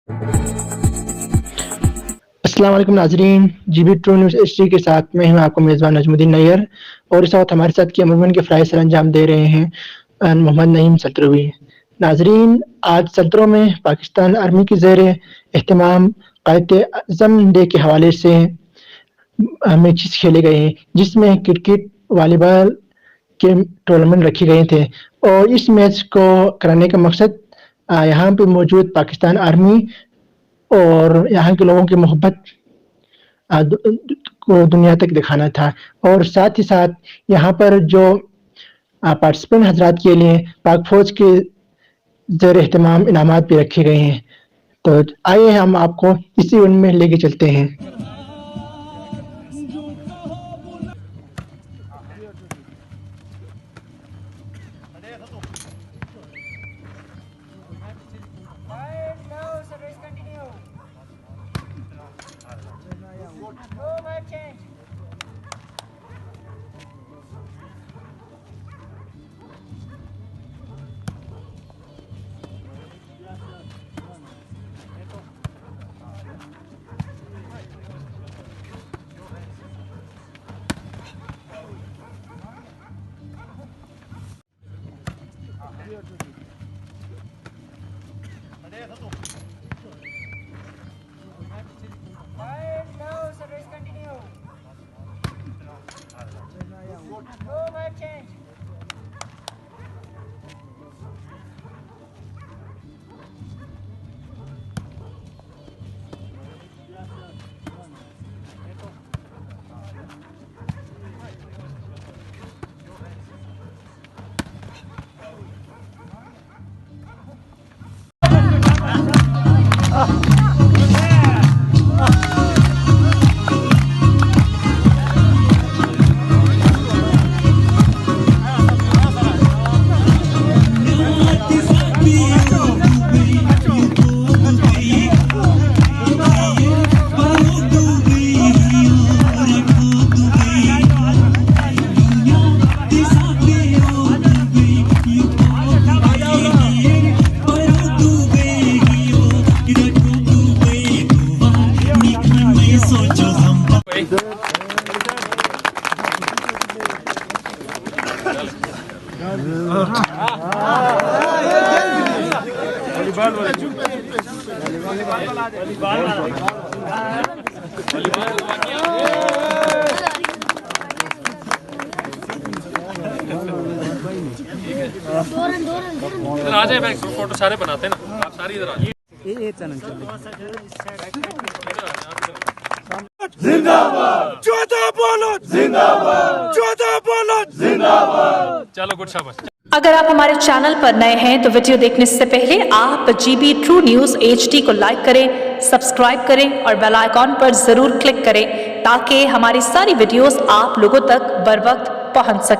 अस्सलाम वालेकुम नाज़रीन, जीबी ट्रू न्यूज़ एचडी के साथ मैं हूं आपको मेज़बान नजमुद्दीन नैयर और इस वक्त हमारे साथ की अमूमन के फ़राइज़ सरअंजाम दे रहे हैं मोहम्मद नईम सल्तरवी। नाज़रीन, आज सल्तरों में पाकिस्तान आर्मी की ज़ेर एहतमाम क़ायद-ए-आज़म डे के हवाले से मैचेस खेले गए हैं, जिसमें क्रिकेट, वॉलीबॉल के टूर्नामेंट रखे गए थे और इस मैच को कराने का मकसद यहाँ पे मौजूद पाकिस्तान आर्मी और यहाँ के लोगों की मोहब्बत को दुनिया तक दिखाना था और साथ ही साथ यहाँ पर जो पार्टिसिपेंट हज़रात के लिए पाक फ़ौज के ज़ेर एहतमाम इनामात भी रखे गए हैं। तो आइए हम आपको इसी इवेंट में लेके चलते हैं। इधर आ जाए, फोटो सारे बनाते हैं ना, आप सारी इधर आ जाइए। जिंदाबाद चौथा बोलो, जिंदाबाद चौथा बोलो, जिंदाबाद। चलो गुड शाबाश। अगर आप हमारे चैनल पर नए हैं तो वीडियो देखने से पहले आप जीबी ट्रू न्यूज़ एचडी को लाइक करें, सब्सक्राइब करें और बेल आइकॉन पर जरूर क्लिक करें ताकि हमारी सारी वीडियोस आप लोगों तक बर वक्त पहुंच सके।